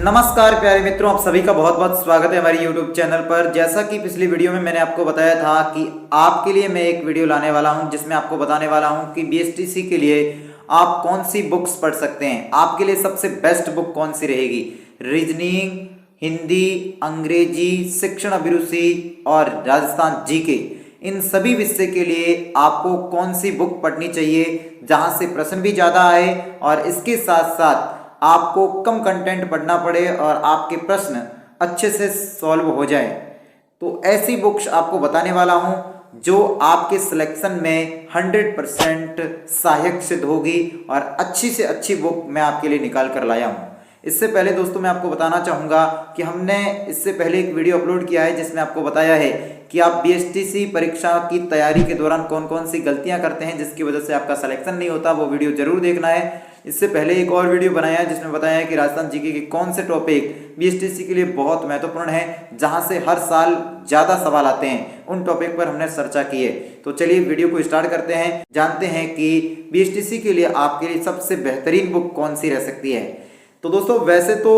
नमस्कार प्यारे मित्रों, आप सभी का बहुत बहुत स्वागत है हमारी YouTube चैनल पर। जैसा कि पिछली वीडियो में मैंने आपको बताया था कि आपके लिए मैं एक वीडियो लाने वाला हूं जिसमें आपको बताने वाला हूं कि बीएसटीसी के लिए आप कौन सी बुक्स पढ़ सकते हैं। आपके लिए सबसे बेस्ट बुक कौन सी रहेगी। रीजनिंग, हिंदी, अंग्रेजी, शिक्षण अभिरुचि और राजस्थान जीके, इन सभी विषय के लिए आपको कौन सी बुक पढ़नी चाहिए जहां से प्रश्न भी ज़्यादा आए और इसके साथ साथ आपको कम कंटेंट पढ़ना पड़े और आपके प्रश्न अच्छे से सॉल्व हो जाए। तो ऐसी बुक्स आपको बताने वाला हूं जो आपके सिलेक्शन में 100% सहायक सिद्ध होगी और अच्छी से अच्छी बुक मैं आपके लिए निकाल कर लाया हूं। इससे पहले दोस्तों मैं आपको बताना चाहूँगा कि हमने इससे पहले एक वीडियो अपलोड किया है जिसमें आपको बताया है कि आप बीएसटीसी परीक्षा की तैयारी के दौरान कौन कौन सी गलतियां करते हैं जिसकी वजह से आपका सिलेक्शन नहीं होता। वो वीडियो जरूर देखना है। इससे पहले एक और वीडियो बनाया है जिसमें बताया है कि राजस्थान जीके के कौन से टॉपिक बीएसटीसी के लिए बहुत महत्वपूर्ण है, जहां से हर साल ज़्यादा सवाल आते हैं। उन टॉपिक पर हमने चर्चा की है। तो चलिए वीडियो को स्टार्ट करते हैं, जानते हैं कि बीएसटीसी के लिए आपके लिए सबसे बेहतरीन बुक कौन सी रह सकती है। तो दोस्तों वैसे तो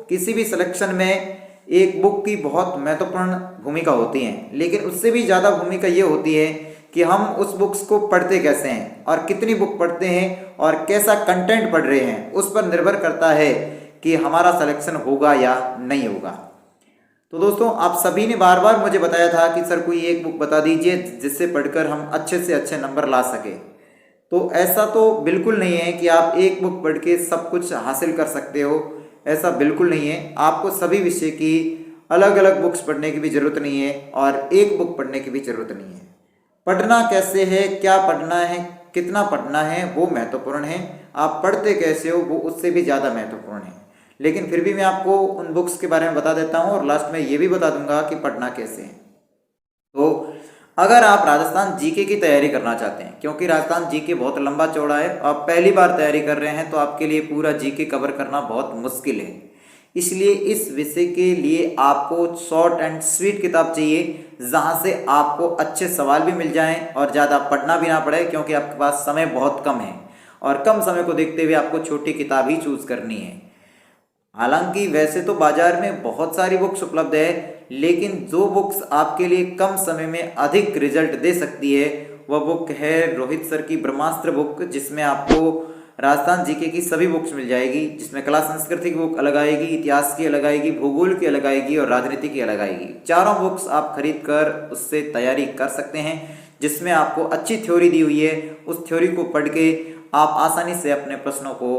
किसी भी सिलेक्शन में एक बुक की बहुत महत्वपूर्ण भूमिका होती है, लेकिन उससे भी ज़्यादा भूमिका ये होती है कि हम उस बुक्स को पढ़ते कैसे हैं और कितनी बुक पढ़ते हैं और कैसा कंटेंट पढ़ रहे हैं, उस पर निर्भर करता है कि हमारा सिलेक्शन होगा या नहीं होगा। तो दोस्तों आप सभी ने बार बार मुझे बताया था कि सर कोई एक बुक बता दीजिए जिससे पढ़कर हम अच्छे से अच्छे नंबर ला सके। तो ऐसा तो बिल्कुल नहीं है कि आप एक बुक पढ़ के सब कुछ हासिल कर सकते हो, ऐसा बिल्कुल नहीं है। आपको सभी विषय की अलग अलग बुक्स पढ़ने की भी ज़रूरत नहीं है और एक बुक पढ़ने की भी ज़रूरत नहीं है। पढ़ना कैसे है, क्या पढ़ना है, कितना पढ़ना है, वो महत्वपूर्ण है। आप पढ़ते कैसे हो वो उससे भी ज़्यादा महत्वपूर्ण है। लेकिन फिर भी मैं आपको उन बुक्स के बारे में बता देता हूँ और लास्ट में ये भी बता दूंगा कि पढ़ना कैसे है। तो अगर आप राजस्थान जीके की तैयारी करना चाहते हैं, क्योंकि राजस्थान जीके बहुत लंबा चौड़ा है, आप पहली बार तैयारी कर रहे हैं तो आपके लिए पूरा जीके कवर करना बहुत मुश्किल है। इसलिए इस विषय के लिए आपको शॉर्ट एंड स्वीट किताब चाहिए जहां से आपको अच्छे सवाल भी मिल जाएं और ज़्यादा पढ़ना भी ना पड़े, क्योंकि आपके पास समय बहुत कम है और कम समय को देखते हुए आपको छोटी किताब ही चूज करनी है। हालांकि वैसे तो बाजार में बहुत सारी बुक्स उपलब्ध है, लेकिन जो बुक्स आपके लिए कम समय में अधिक रिजल्ट दे सकती है वह बुक है रोहित सर की ब्रह्मास्त्र बुक, जिसमें आपको राजस्थान जीके की सभी बुक्स मिल जाएगी। जिसमें कला संस्कृति की बुक अलग आएगी, इतिहास की अलग आएगी, भूगोल की अलग आएगी और राजनीति की अलग आएगी। चारों बुक्स आप खरीद कर उससे तैयारी कर सकते हैं, जिसमें आपको अच्छी थ्योरी दी हुई है। उस थ्योरी को पढ़ के आप आसानी से अपने प्रश्नों को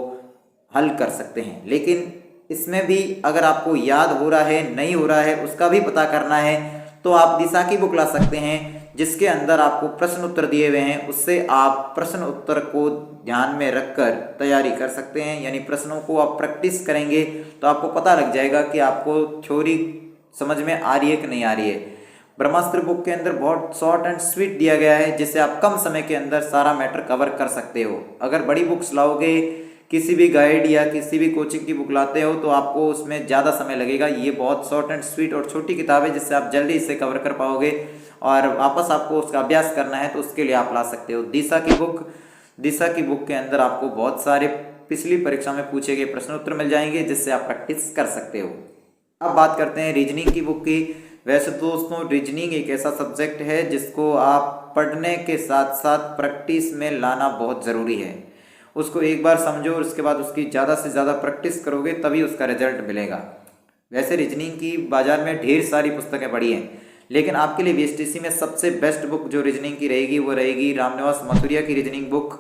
हल कर सकते हैं। लेकिन इसमें भी अगर आपको याद हो रहा है नहीं हो रहा है उसका भी पता करना है तो आप दिशा की बुक ला सकते हैं, जिसके अंदर आपको प्रश्न उत्तर दिए हुए हैं। उससे आप प्रश्न उत्तर को ध्यान में रखकर तैयारी कर सकते हैं। यानी प्रश्नों को आप प्रैक्टिस करेंगे तो आपको पता लग जाएगा कि आपको थ्योरी समझ में आ रही है कि नहीं आ रही है। ब्रह्मास्त्र बुक के अंदर बहुत शॉर्ट एंड स्वीट दिया गया है, जिससे आप कम समय के अंदर सारा मैटर कवर कर सकते हो। अगर बड़ी बुक्स लाओगे, किसी भी गाइड या किसी भी कोचिंग की बुक लाते हो तो आपको उसमें ज़्यादा समय लगेगा। ये बहुत शॉर्ट एंड स्वीट और छोटी किताब है जिससे आप जल्दी इसे कवर कर पाओगे और वापस आपको उसका अभ्यास करना है तो उसके लिए आप ला सकते हो दिशा की बुक। दिशा की बुक के अंदर आपको बहुत सारे पिछली परीक्षा में पूछे गए प्रश्न उत्तर मिल जाएंगे, जिससे आप प्रैक्टिस कर सकते हो। अब बात करते हैं रीजनिंग की बुक की। वैसे तो दोस्तों रीजनिंग एक ऐसा सब्जेक्ट है जिसको आप पढ़ने के साथ साथ प्रैक्टिस में लाना बहुत ज़रूरी है। उसको एक बार समझो और उसके बाद उसकी ज़्यादा से ज़्यादा प्रैक्टिस करोगे तभी उसका रिजल्ट मिलेगा। वैसे रीजनिंग की बाजार में ढेर सारी पुस्तकें पड़ी हैं, लेकिन आपके लिए बीएसटीसी में सबसे बेस्ट बुक जो रीजनिंग की रहेगी वो रहेगी रामनिवास मथुरिया की रीजनिंग बुक,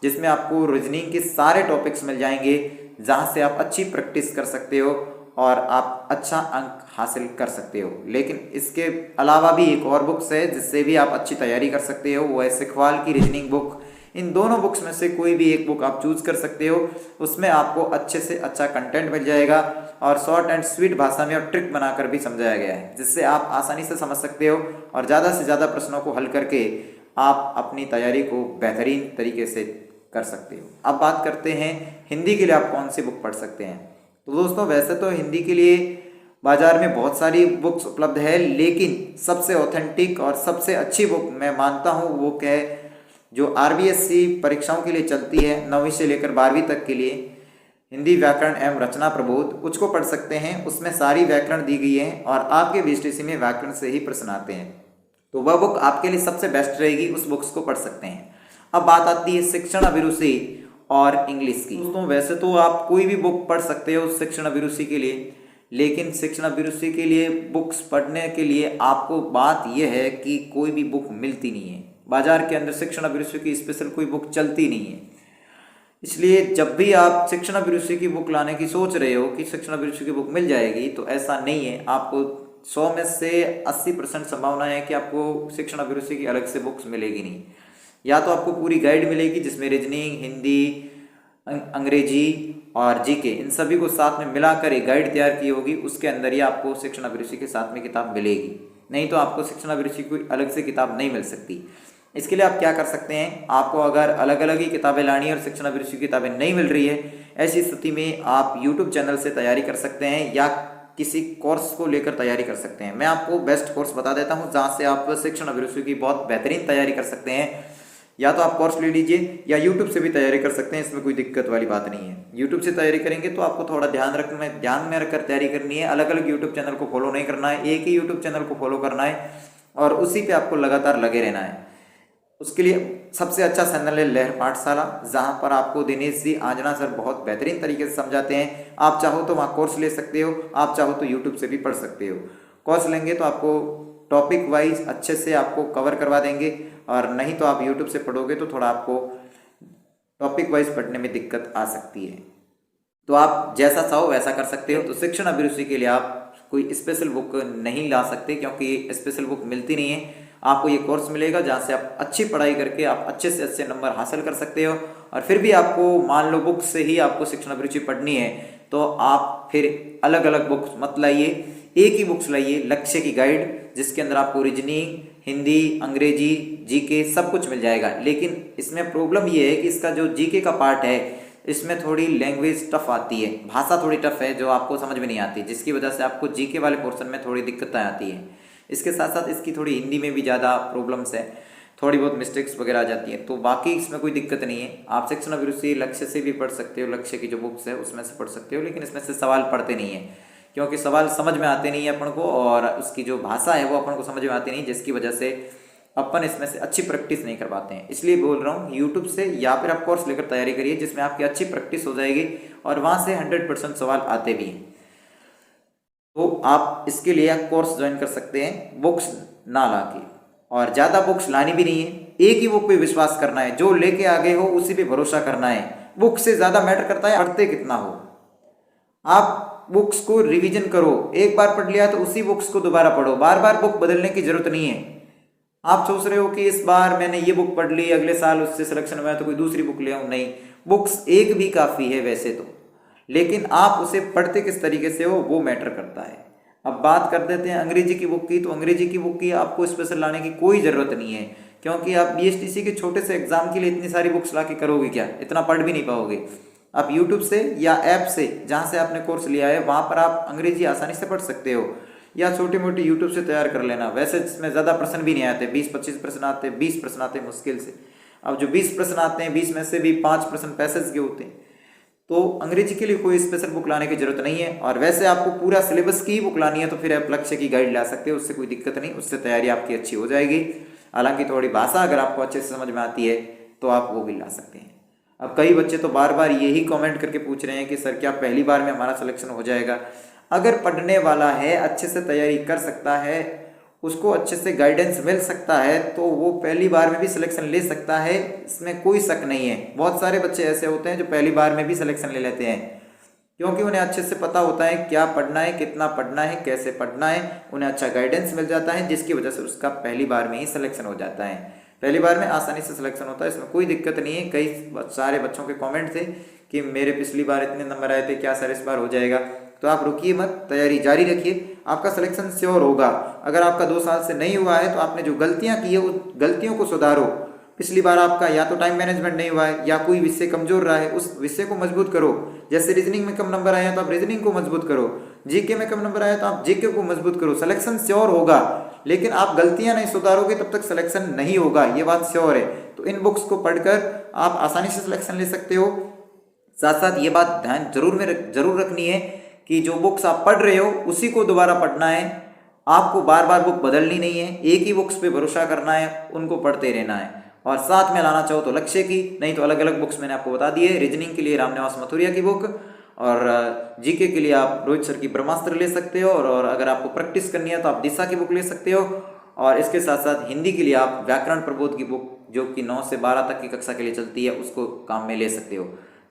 जिसमें आपको रीजनिंग के सारे टॉपिक्स मिल जाएंगे, जहाँ से आप अच्छी प्रैक्टिस कर सकते हो और आप अच्छा अंक हासिल कर सकते हो। लेकिन इसके अलावा भी एक और बुक्स है जिससे भी आप अच्छी तैयारी कर सकते हो, वो है सिखवाल की रीजनिंग बुक। इन दोनों बुक्स में से कोई भी एक बुक आप चूज कर सकते हो। उसमें आपको अच्छे से अच्छा कंटेंट मिल जाएगा और शॉर्ट एंड स्वीट भाषा में और ट्रिक बनाकर भी समझाया गया है, जिससे आप आसानी से समझ सकते हो और ज़्यादा से ज़्यादा प्रश्नों को हल करके आप अपनी तैयारी को बेहतरीन तरीके से कर सकते हो। अब बात करते हैं हिंदी के लिए आप कौन सी बुक पढ़ सकते हैं। तो दोस्तों वैसे तो हिंदी के लिए बाजार में बहुत सारी बुक्स उपलब्ध है, लेकिन सबसे ऑथेंटिक और सबसे अच्छी बुक मैं मानता हूँ वो क्या है, जो आरबीएससी परीक्षाओं के लिए चलती है 9वीं से लेकर 12वीं तक के लिए, हिंदी व्याकरण एवं रचना प्रबोध, उसको पढ़ सकते हैं। उसमें सारी व्याकरण दी गई है और आपके बीएसटीसी में व्याकरण से ही प्रश्न आते हैं, तो वह बुक आपके लिए सबसे बेस्ट रहेगी, उस बुक्स को पढ़ सकते हैं। अब बात आती है शिक्षण अभिरुचि और इंग्लिश की। दोस्तों वैसे तो आप कोई भी बुक पढ़ सकते हो शिक्षण अभिरुचि के लिए, लेकिन शिक्षण अभिरुचि के लिए बुक्स पढ़ने के लिए आपको बात यह है कि कोई भी बुक मिलती नहीं है बाजार के अंदर, शिक्षण अभिरुचि की स्पेशल कोई बुक चलती नहीं है। इसलिए जब भी आप शिक्षण अभिरुचि की बुक लाने की सोच रहे हो कि शिक्षण अभिरुचि की बुक मिल जाएगी, तो ऐसा नहीं है। आपको 100 में से 80% संभावना है कि आपको शिक्षण अभिरुचि की अलग से बुक्स मिलेगी नहीं। या तो आपको पूरी गाइड मिलेगी जिसमें रीजनिंग, हिंदी, अंग्रेजी और जीके इन सभी को साथ में मिलाकर एक गाइड तैयार की होगी, उसके अंदर ही आपको शिक्षण अभिरुचि के साथ में किताब मिलेगी। नहीं तो आपको शिक्षण अभिरुचि की कोई अलग से किताब नहीं मिल सकती। इसके लिए आप क्या कर सकते हैं, आपको अगर अलग अलग ही किताबें लानी है और शिक्षण अभिरुचि की किताबें नहीं मिल रही है, ऐसी स्थिति में आप यूट्यूब चैनल से तैयारी कर सकते हैं या किसी कोर्स को लेकर तैयारी कर सकते हैं। मैं आपको बेस्ट कोर्स बता देता हूं जहां से आप शिक्षण अभिरुचि की बहुत बेहतरीन तैयारी कर सकते हैं। या तो आप कोर्स ले लीजिए या यूट्यूब से भी तैयारी कर सकते हैं, इसमें कोई दिक्कत वाली बात नहीं है। यूट्यूब से तैयारी करेंगे तो आपको थोड़ा ध्यान में रखकर तैयारी करनी है। अलग अलग यूट्यूब चैनल को फॉलो नहीं करना है, एक ही यूट्यूब चैनल को फॉलो करना है और उसी पे आपको लगातार लगे रहना है। उसके लिए सबसे अच्छा चैनल है लहर पाठशाला, जहां पर आपको दिनेश जी आंजना सर बहुत बेहतरीन तरीके से समझाते हैं। आप चाहो तो वहाँ कोर्स ले सकते हो, आप चाहो तो यूट्यूब से भी पढ़ सकते हो। कोर्स लेंगे तो आपको टॉपिक वाइज अच्छे से आपको कवर करवा देंगे, और नहीं तो आप यूट्यूब से पढ़ोगे तो थोड़ा आपको टॉपिक वाइज पढ़ने में दिक्कत आ सकती है। तो आप जैसा चाहो वैसा कर सकते हो। तो शिक्षण अभिरुचि के लिए आप कोई स्पेशल बुक नहीं ला सकते, क्योंकि स्पेशल बुक मिलती नहीं है। आपको ये कोर्स मिलेगा जहाँ से आप अच्छी पढ़ाई करके आप अच्छे से अच्छे नंबर हासिल कर सकते हो। और फिर भी आपको मान लो बुक से ही आपको शिक्षण अभिरुचि पढ़नी है, तो आप फिर अलग अलग बुक्स मत लाइए, एक ही बुक्स लाइए, लक्ष्य की गाइड, जिसके अंदर आपको रीजनिंग, हिंदी, अंग्रेजी, जीके सब कुछ मिल जाएगा। लेकिन इसमें प्रॉब्लम ये है कि इसका जो जीके का पार्ट है इसमें थोड़ी लैंग्वेज टफ आती है, भाषा थोड़ी टफ है जो आपको समझ में नहीं आती, जिसकी वजह से आपको जीके वाले पोर्शन में थोड़ी दिक्कतें आती है। इसके साथ साथ इसकी थोड़ी हिंदी में भी ज़्यादा प्रॉब्लम्स है, थोड़ी बहुत मिस्टेक्स वगैरह आ जाती हैं। तो बाकी इसमें कोई दिक्कत नहीं है। आप शिक्षण अभिरुचि लक्ष्य से भी पढ़ सकते हो, लक्ष्य की जो बुक्स है उसमें से पढ़ सकते हो, लेकिन इसमें से सवाल पढ़ते नहीं है, क्योंकि सवाल समझ में आते नहीं है अपन को, और उसकी जो भाषा है वो अपन को समझ में आती नहीं, जिसकी वजह से अपन इसमें से अच्छी प्रैक्टिस नहीं कर पाते हैं। इसलिए बोल रहा हूँ यूट्यूब से या फिर आप कोर्स लेकर तैयारी करिए, जिसमें आपकी अच्छी प्रैक्टिस हो जाएगी और वहाँ से 100% सवाल आते भी हैं। तो आप इसके लिए कोर्स ज्वाइन कर सकते हैं बुक्स ना ला के, और ज़्यादा बुक्स लानी भी नहीं है। एक ही बुक पे विश्वास करना है, जो लेके आगे हो उसी पे भरोसा करना है। बुक से ज़्यादा मैटर करता है पढ़ते कितना हो। आप बुक्स को रिवीजन करो, एक बार पढ़ लिया तो उसी बुक्स को दोबारा पढ़ो, बार बार बुक बदलने की जरूरत नहीं है। आप सोच रहे हो कि इस बार मैंने ये बुक पढ़ ली, अगले साल उससे सिलेक्शन हुआ तो कोई दूसरी बुक ले आऊं, नहीं, बुक्स एक भी काफ़ी है वैसे तो, लेकिन आप उसे पढ़ते किस तरीके से हो वो मैटर करता है। अब बात कर देते हैं अंग्रेजी की बुक की। तो अंग्रेजी की बुक की आपको स्पेशल लाने की कोई ज़रूरत नहीं है, क्योंकि आप बीएसटीसी के छोटे से एग्जाम के लिए इतनी सारी बुक्स ला के करोगे क्या, इतना पढ़ भी नहीं पाओगे। आप यूट्यूब से या ऐप से जहाँ से आपने कोर्स लिया है वहाँ पर आप अंग्रेजी आसानी से पढ़ सकते हो, या छोटी मोटी यूट्यूब से तैयार कर लेना। वैसे इसमें ज़्यादा प्रश्न भी नहीं आते, 20-25 प्रश्न आते, 20 प्रश्न आते मुश्किल से। अब जो 20 प्रश्न आते हैं 20 में से भी 5 प्रश्न पैसेज के होते हैं। तो अंग्रेजी के लिए कोई स्पेशल बुक लाने की जरूरत नहीं है। और वैसे आपको पूरा सिलेबस की ही बुक लानी है तो फिर आप लक्ष्य की गाइड ला सकते हो, उससे कोई दिक्कत नहीं, उससे तैयारी आपकी अच्छी हो जाएगी। हालांकि थोड़ी भाषा अगर आपको अच्छे से समझ में आती है तो आप वो भी ला सकते हैं। अब कई बच्चे तो बार बार यही कमेंट करके पूछ रहे हैं कि सर क्या पहली बार में हमारा सिलेक्शन हो जाएगा। अगर पढ़ने वाला है, अच्छे से तैयारी कर सकता है, उसको अच्छे से गाइडेंस मिल सकता है, तो वो पहली बार में भी सिलेक्शन ले सकता है, इसमें कोई शक नहीं है। बहुत सारे बच्चे ऐसे होते हैं जो पहली बार में भी सिलेक्शन ले लेते हैं, क्योंकि उन्हें अच्छे से पता होता है क्या पढ़ना है, कितना पढ़ना है, कैसे पढ़ना है, उन्हें अच्छा गाइडेंस मिल जाता है, जिसकी वजह से उसका पहली बार में ही सिलेक्शन हो जाता है। पहली बार में आसानी से सिलेक्शन होता है, इसमें कोई दिक्कत नहीं है। कई सारे बच्चों के कमेंट थे कि मेरे पिछली बार इतने नंबर आए थे, क्या सर इस बार हो जाएगा। तो आप रुकिए मत, तैयारी जारी रखिए, आपका सिलेक्शन श्योर होगा। अगर आपका 2 साल से नहीं हुआ है तो आपने जो गलतियां की है उस गलतियों को सुधारो। पिछली बार आपका या तो टाइम मैनेजमेंट नहीं हुआ है या कोई विषय कमजोर रहा है, उस विषय को मजबूत करो। जैसे रीजनिंग में कम नंबर आए हैं तो आप रीजनिंग को मजबूत करो, जीके में कम नंबर आए तो आप जीके को मजबूत करो। सिलेक्शन श्योर होगा, लेकिन आप गलतियां नहीं सुधारोगे तब तक सिलेक्शन नहीं होगा, ये बात श्योर है। तो इन बुक्स को पढ़कर आप आसानी से सिलेक्शन ले सकते हो। साथ साथ ये बात ध्यान जरूर रखनी है कि जो बुक्स आप पढ़ रहे हो उसी को दोबारा पढ़ना है, आपको बार बार बुक बदलनी नहीं है, एक ही बुक्स पे भरोसा करना है, उनको पढ़ते रहना है। और साथ में लाना चाहो तो लक्ष्य की, नहीं तो अलग अलग बुक्स मैंने आपको बता दी है। रीजनिंग के लिए रामनिवास मथुरिया की बुक, और जीके के लिए आप रोहित सर की ब्रह्मास्त्र ले सकते हो, और अगर आपको प्रैक्टिस करनी है तो आप दिशा की बुक ले सकते हो। और इसके साथ साथ हिंदी के लिए आप व्याकरण प्रबोध की बुक जो कि 9 से 12 तक की कक्षा के लिए चलती है उसको काम में ले सकते हो।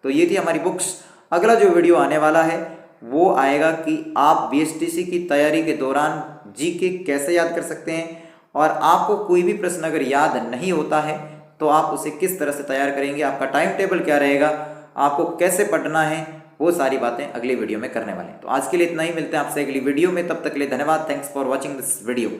तो ये थी हमारी बुक्स। अगला जो वीडियो आने वाला है वो आएगा कि आप बीएसटीसी की तैयारी के दौरान जीके कैसे याद कर सकते हैं, और आपको कोई भी प्रश्न अगर याद नहीं होता है तो आप उसे किस तरह से तैयार करेंगे, आपका टाइम टेबल क्या रहेगा, आपको कैसे पढ़ना है, वो सारी बातें अगले वीडियो में करने वाले हैं। तो आज के लिए इतना ही, मिलते हैं आपसे अगली वीडियो में, तब तक के लिए धन्यवाद। Thanks for watching this video.